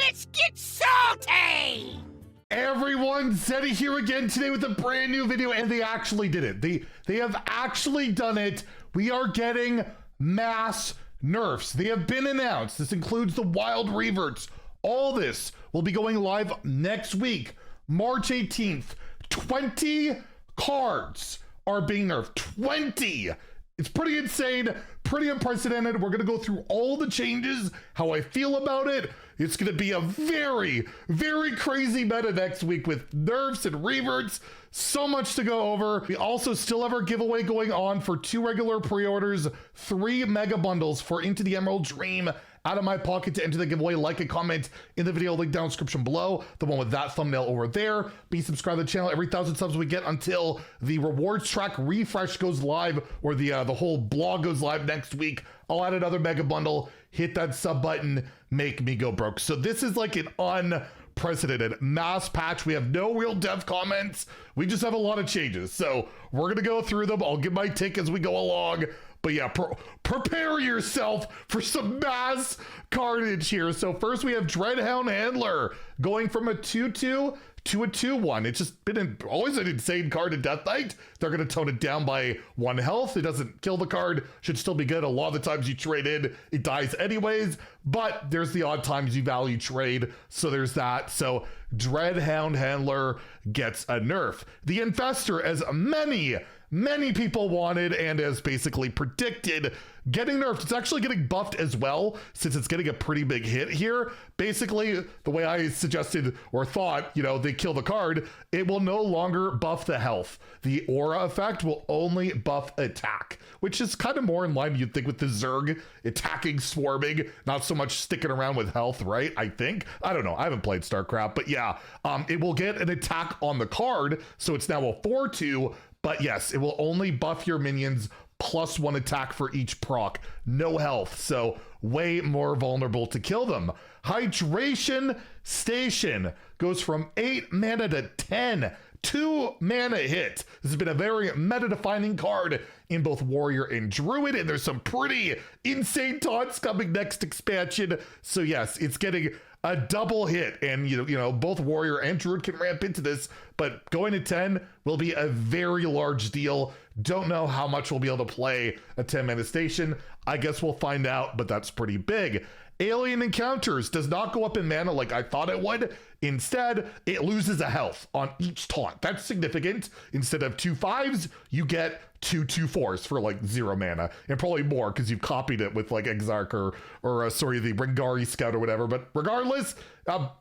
Let's get salty! Everyone, Zeddy here again today with a brand new video, and they actually did it. They have actually done it. We are getting mass nerfs. They have been announced. This includes the wild reverts. All this will be going live next week, March 18th. 20 cards are being nerfed. 20! It's pretty insane, pretty unprecedented. We're gonna go through all the changes, how I feel about it. It's gonna be a very, very crazy meta next week with nerfs and reverts. So much to go over. We also still have our giveaway going on for 2 regular pre-orders, 3 mega bundles for Into the Emerald Dream out of my pocket to enter the giveaway. Like and comment in the video link down description below, the one with that thumbnail over there. Be subscribed to the channel. Every 1,000 subs we get until the rewards track refresh goes live, or the whole blog goes live next week. I'll add another mega bundle. Hit that sub button, make me go broke. So this is like an unprecedented mass patch. We have no real dev comments. We just have a lot of changes. So we're gonna go through them. I'll give my take as we go along. But yeah, prepare yourself for some mass carnage here. So first we have Dreadhound Handler going from a 2/2 to a 2/1. It's just been always an insane card in Death Knight. They're going to tone it down by 1 health. It doesn't kill the card. Should still be good. A lot of the times you trade in, it dies anyways. But there's the odd times you value trade. So there's that. So Dreadhound Handler gets a nerf. The Infestor, as many people wanted and as basically predicted, getting nerfed. It's actually getting buffed as well, since it's getting a pretty big hit here. Basically, the way I suggested or thought, they kill the card, it will no longer buff the health. The aura effect will only buff attack, which is kind of more in line, you'd think, with the Zerg attacking, swarming, not so much sticking around with health, right? I think. I don't know. I haven't played StarCraft, but yeah, it will get an attack on the card, so it's now a 4/2. But yes, it will only buff your minions +1 attack for each proc. No health, so way more vulnerable to kill them. Hydration Station goes from 8 mana to 10. 2 mana hit. This has been a very meta-defining card in both Warrior and Druid, and there's some pretty insane taunts coming next expansion. So yes, it's getting a double hit, and both Warrior and Druid can ramp into this, but going to 10 will be a very large deal. Don't know how much we'll be able to play a 10 mana station. I guess we'll find out, but that's pretty big. Alien Encounters does not go up in mana like I thought it would. Instead, it loses a health on each taunt. That's significant. Instead of 2 5s, you get 2 2/4s for like 0 mana, and probably more because you've copied it with like Exarch or the Rengari Scout or whatever. But regardless,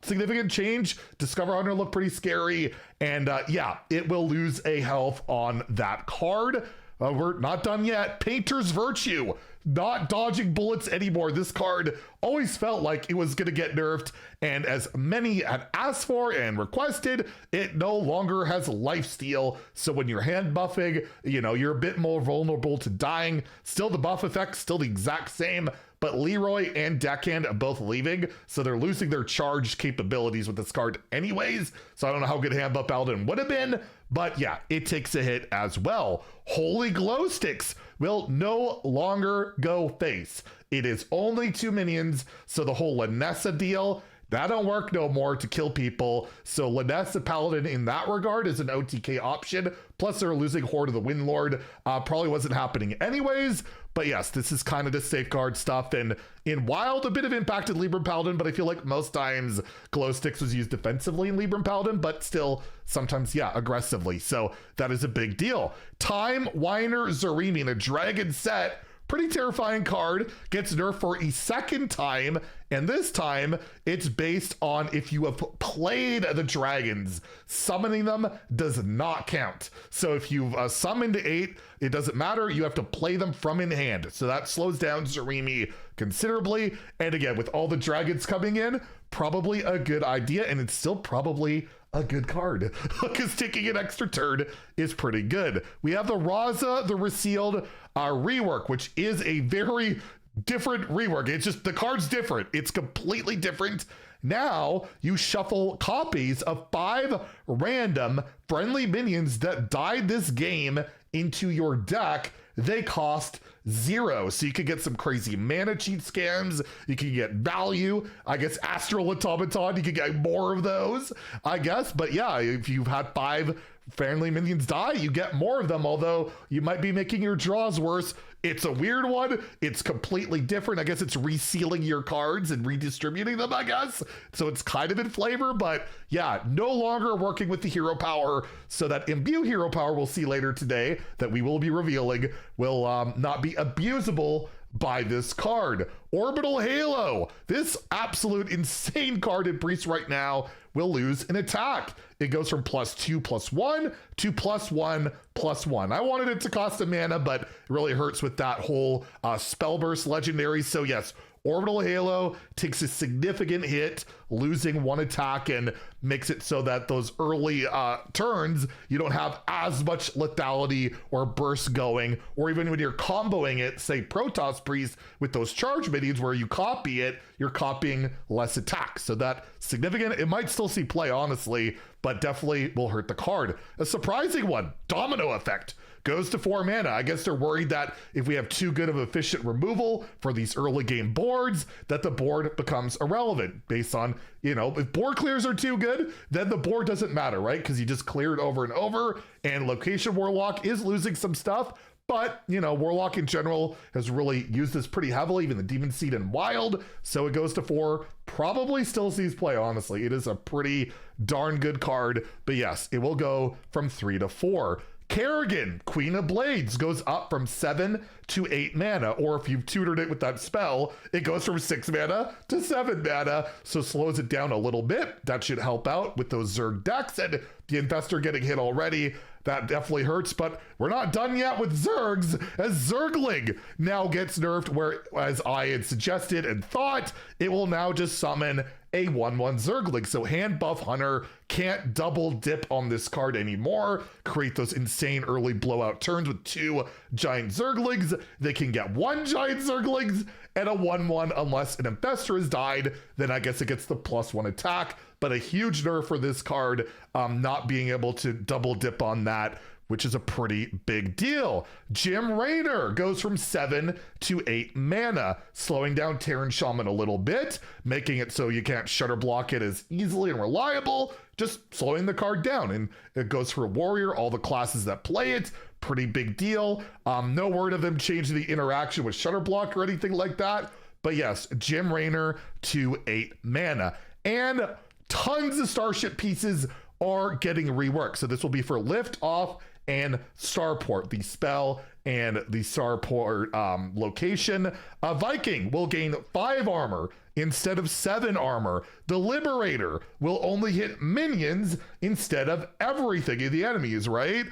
significant change. Discover Hunter look pretty scary, and yeah, it will lose a health on that card. We're not done yet. Painter's Virtue, not dodging bullets anymore. This card always felt like it was going to get nerfed, and as many had asked for and requested, it no longer has lifesteal. So when you're hand buffing, you're a bit more vulnerable to dying. Still, the buff effect still the exact same, but Leroy and Deckhand are both leaving, so they're losing their charged capabilities with this card anyways. So I don't know how good Hand Buff Paladin would have been, but yeah, it takes a hit as well. Holy Glow Sticks will no longer go face. It is only 2 minions, so the whole Lanessa deal, that don't work no more to kill people. So Lanessa Paladin in that regard is an OTK option. Plus they're losing Horde of the Windlord. Probably wasn't happening anyways. But yes, this is kind of the safeguard stuff. And in Wild, a bit of impact in Libram Paladin, but I feel like most times Glow Sticks was used defensively in Libram Paladin, but still sometimes, yeah, aggressively. So that is a big deal. Time Whiner Zarimi in a dragon set. Pretty terrifying card, gets nerfed for a second time, and this time it's based on if you have played the dragons. Summoning them does not count. So if you've summoned 8, it doesn't matter, you have to play them from in hand. So that slows down Zarimi considerably, and again, with all the dragons coming in, probably a good idea, and it's still probably a good card because taking an extra turn is pretty good. We have the Raza, the Resealed rework, which is a very different rework. It's just the card's different. It's completely different. Now you shuffle copies of 5 random friendly minions that died this game into your deck. They cost 0. So you could get some crazy mana cheat scams. You can get value. I guess Astral Automaton, you could get more of those, I guess. But yeah, if you've had 5 family minions die, you get more of them, although you might be making your draws worse. It's a weird one. It's completely different. I guess it's resealing your cards and redistributing them, I guess. So it's kind of in flavor, but yeah, no longer working with the hero power. So that imbue hero power we'll see later today that we will be revealing will not be abusable by this card. Orbital Halo. This absolute insane card in Priest right now will lose an attack. It goes from +2/+1 to +1/+1. I wanted it to cost a mana, but it really hurts with that whole Spellburst legendary. So yes, Orbital Halo takes a significant hit, losing 1 attack, and makes it so that those early turns, you don't have as much lethality or burst going, or even when you're comboing it, say Protoss Priest with those charge minions where you copy it, you're copying less attacks. So that significant, it might still see play, honestly, but definitely will hurt the card. A surprising one, Domino Effect. Goes to 4 mana. I guess they're worried that if we have too good of efficient removal for these early game boards, that the board becomes irrelevant based on, you know, if board clears are too good, then the board doesn't matter, right? Because you just clear it over and over, and Location Warlock is losing some stuff. But, you know, Warlock in general has really used this pretty heavily, even the Demon Seed and Wild. So it goes to 4. Probably still sees play, honestly. It is a pretty darn good card. But yes, it will go from 3 to 4. Kerrigan, Queen of Blades, goes up from 7 to 8 mana, or if you've tutored it with that spell, it goes from 6 mana to 7 mana, so slows it down a little bit. That should help out with those Zerg decks, and the Infestor getting hit already, that definitely hurts, but we're not done yet with Zergs, as Zergling now gets nerfed, where, as I had suggested and thought, it will now just summon a 1/1 Zergling. So Hand Buff Hunter can't double dip on this card anymore, create those insane early blowout turns with 2 giant Zerglings. They can get 1 giant Zerglings and a 1/1 unless an Infestor has died, then I guess it gets the +1 attack. But a huge nerf for this card, not being able to double dip on that, which is a pretty big deal. Jim Raynor goes from 7 to 8 mana, slowing down Terran Shaman a little bit, making it so you can't shutter block it as easily and reliable, just slowing the card down. And it goes for a warrior, all the classes that play it, pretty big deal. No word of them changing the interaction with shutter block or anything like that. But yes, Jim Raynor to 8 mana. And tons of Starship pieces are getting reworked. So this will be for Lift Off and Starport, the spell and the Starport location. A Viking will gain 5 armor instead of 7 armor. The Liberator will only hit minions instead of everything in the enemies, right?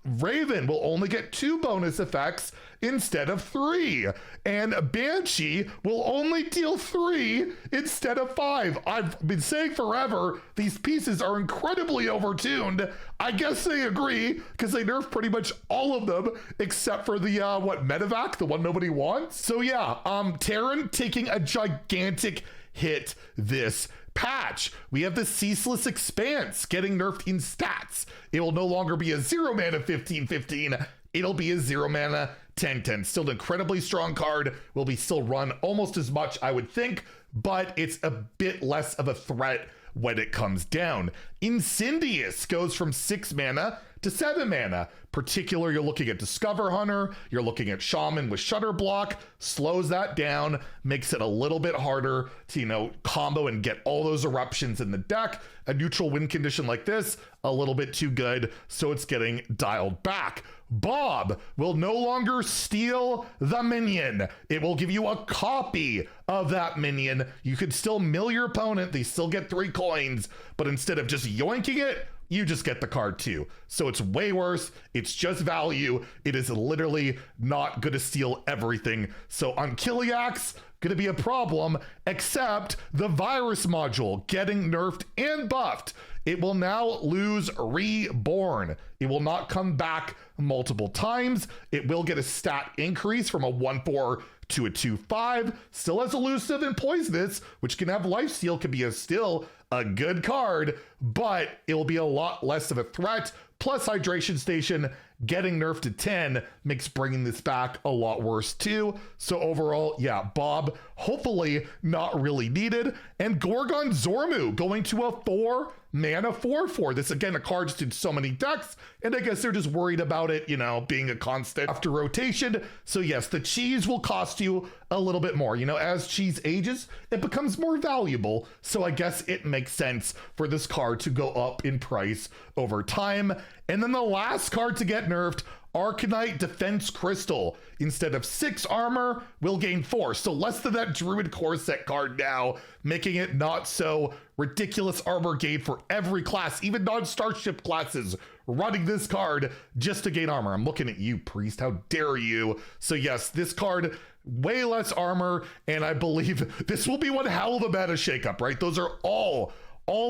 Raven will only get 2 bonus effects instead of 3. And Banshee will only deal 3 instead of 5. I've been saying forever, these pieces are incredibly overtuned. I guess they agree, because they nerfed pretty much all of them, except for the, Medevac, the one nobody wants. So yeah, Terran taking a gigantic hit this patch. We have the Ceaseless Expanse getting nerfed in stats. It will no longer be a 0 mana 15/15. It'll be a 0 mana 10/10. Still an incredibly strong card. Will be still run almost as much, I would think, but it's a bit less of a threat when it comes down. Incendious goes from 6 mana to 7 mana. Particular, you're looking at Discover Hunter, you're looking at Shaman with Shutter Block, slows that down, makes it a little bit harder to, you know, combo and get all those eruptions in the deck. A neutral win condition like this, a little bit too good, so it's getting dialed back. Bob will no longer steal the minion. It will give you a copy of that minion. You could still mill your opponent, they still get 3 coins, but instead of just yoinking it, you just get the card too. So it's way worse. It's just value. It is literally not going to steal everything. So on Kiliax, going to be a problem, except the virus module getting nerfed and buffed. It will now lose Reborn. It will not come back multiple times. It will get a stat increase from a 1/4 to a 2/5. Still has elusive and poisonous, which can have lifesteal, can be still a good card, but it will be a lot less of a threat. plus Hydration Station getting nerfed to 10 makes bringing this back a lot worse too. So overall, yeah, Bob, hopefully not really needed. And Gorgon Zormu going to a 4 mana 4/4. This again, a card just in so many decks, and I guess they're just worried about it, you know, being a constant after rotation. So yes, the cheese will cost you a little bit more. You know, as cheese ages, it becomes more valuable. So I guess it makes sense for this card to go up in price over time. And then the last card to get nerfed, Arcanite Defense Crystal. Instead of 6 armor, will gain 4. So less than that Druid core set card now, making it not so ridiculous armor gain for every class, even non-Starship classes running this card just to gain armor. I'm looking at you, Priest. How dare you? So yes, this card, way less armor, and I believe this will be one hell of a meta shakeup, right? Those are all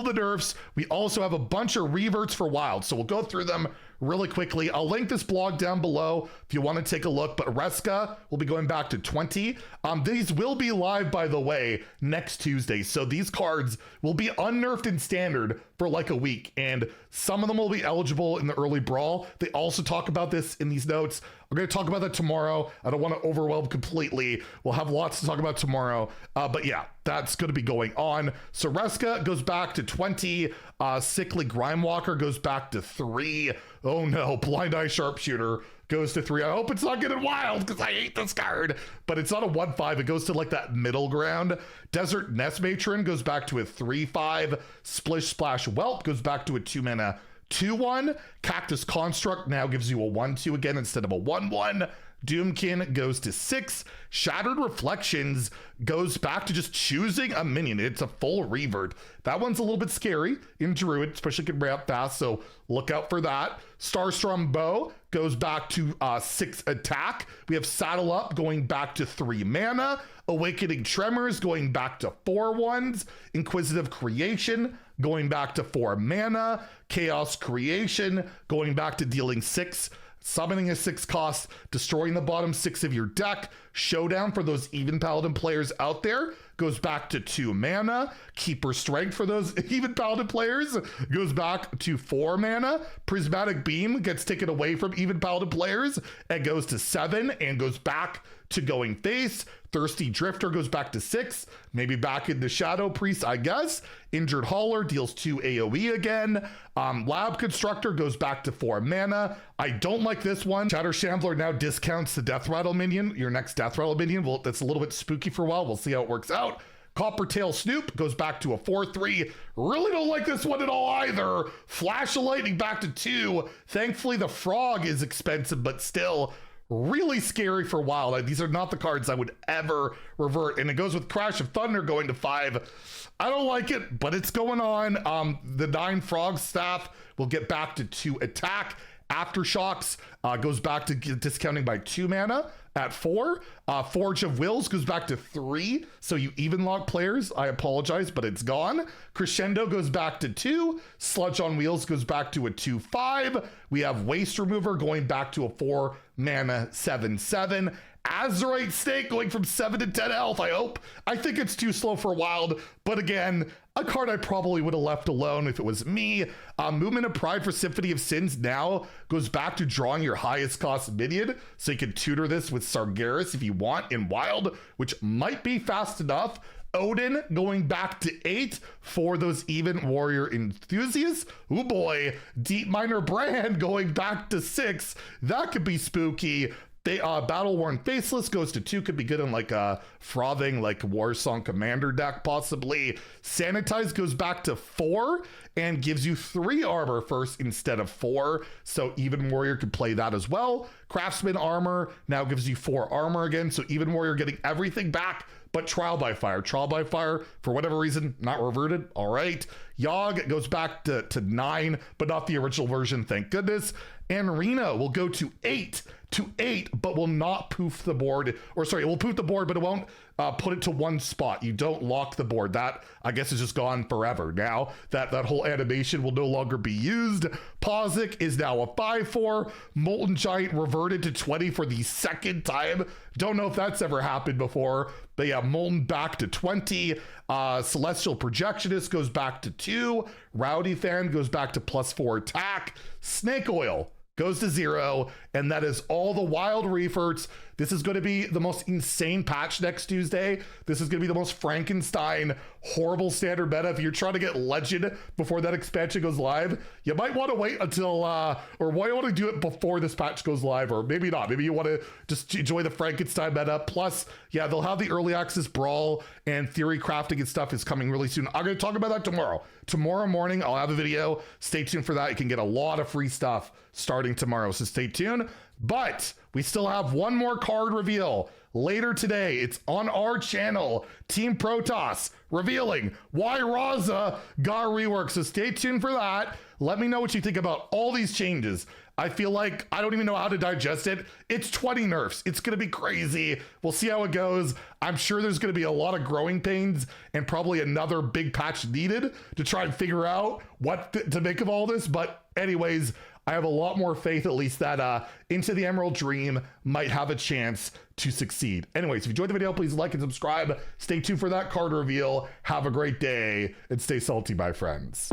the nerfs. We also have a bunch of reverts for wild, so we'll go through them really quickly. I'll link this blog down below if you want to take a look, but Reska will be going back to 20. These will be live, by the way, next Tuesday, so these cards will be unnerfed in standard for like a week, and some of them will be eligible in the early brawl. They also talk about this in these notes. We're going to talk about that tomorrow. I don't want to overwhelm completely. We'll have lots to talk about tomorrow. But yeah, that's going to be going on. So Reska goes back to 20. Sickly Grimewalker goes back to 3. Oh no, Blind Eye Sharpshooter goes to 3. I hope it's not getting wild because I hate this card. But it's not a 1/5. It goes to like that middle ground. Desert Nest Matron goes back to a 3/5. Splish Splash Whelp goes back to a 2 mana 2/1. Cactus Construct now gives you a 1/2 again instead of a 1/1. Doomkin goes to 6. Shattered Reflections goes back to just choosing a minion. It's a full revert. That one's a little bit scary in Druid, especially can ramp fast, so look out for that. Starstrom Bow goes back to 6 attack. We have Saddle Up going back to 3 mana. Awakening Tremors going back to 4 ones. Inquisitive Creation going back to 4 mana. Chaos Creation going back to dealing 6. Summoning a 6 cost, destroying the bottom 6 of your deck. Showdown for those even paladin players out there goes back to 2 mana. Keeper Strength for those even paladin players goes back to 4 mana. Prismatic Beam gets taken away from even paladin players and goes to 7 and goes back to going face. Thirsty Drifter goes back to 6, maybe back into Shadow Priest, I guess. Injured Hauler deals 2 AoE again. Lab Constructor goes back to 4 mana. I don't like this one. Shatter Shambler now discounts the Death Rattle minion, your next Death Rattle minion. Well, that's a little bit spooky for a while. We'll see how it works out. Coppertail Snoop goes back to a 4/3. Really don't like this one at all either. Flash of Lightning back to 2. Thankfully, the Frog is expensive, but still really scary for wild. These are not the cards I would ever revert. And it goes with Crash of Thunder going to 5. I don't like it, but it's going on. The 9 Frog Staff will get back to 2 attack. Aftershocks goes back to discounting by 2 mana at 4. Forge of Wills goes back to 3. So you even lock players. I apologize, but it's gone. Crescendo goes back to 2. Sludge on Wheels goes back to a 2/5. We have Waste Remover going back to a 4 mana 7/7. Azurite Stake going from 7 to 10 health, I hope. I think it's too slow for wild, but again, a card I probably would have left alone if it was me. Movement of Pride for Symphony of Sins now goes back to drawing your highest cost minion, so you can tutor this with Sargeras if you want in wild, which might be fast enough. Odin going back to 8 for those even warrior enthusiasts. Oh boy, Deep Miner Brand going back to 6. That could be spooky. Battle Worn Faceless goes to 2, could be good in like a frothing like Warsong Commander deck possibly. Sanitize goes back to 4 and gives you 3 armor first instead of 4, so Even Warrior could play that as well. Craftsman Armor now gives you 4 armor again, so Even Warrior getting everything back but Trial by Fire. Trial by Fire, for whatever reason, not reverted. All right. Yogg goes back to 9, but not the original version, thank goodness. And Reno will go to 8. to 8, but will not poof the board, or sorry, it will poof the board, but it won't put it to one spot. You don't lock the board. That, I guess, is just gone forever. Now that whole animation will no longer be used. Pozic is now a 5/4. Molten Giant reverted to 20 for the second time. Don't know if that's ever happened before, but yeah, Molten back to 20. Celestial Projectionist goes back to 2. Rowdy Fan goes back to +4 attack. Snake Oil goes to 0, and that is all the wild reverts. This is going to be the most insane patch next Tuesday. This is going to be the most Frankenstein, horrible standard meta. If you're trying to get Legend before that expansion goes live, you might want to wait until, or might want to do it before this patch goes live, or maybe not. Maybe you want to just enjoy the Frankenstein meta. Plus, yeah, they'll have the early access brawl and theory crafting and stuff is coming really soon. I'm going to talk about that tomorrow. Tomorrow morning, I'll have a video. Stay tuned for that. You can get a lot of free stuff starting tomorrow, so stay tuned. But we still have one more card reveal later today. It's on our channel, Team Protoss, revealing why Raza got reworked. So stay tuned for that. Let me know what you think about all these changes. I feel like I don't even know how to digest it. It's 20 nerfs. It's going to be crazy. We'll see how it goes. I'm sure there's going to be a lot of growing pains and probably another big patch needed to try and figure out what to make of all this. But anyways, I have a lot more faith, at least, that Into the Emerald Dream might have a chance to succeed. Anyways, if you enjoyed the video, please like and subscribe. Stay tuned for that card reveal. Have a great day and stay salty, my friends.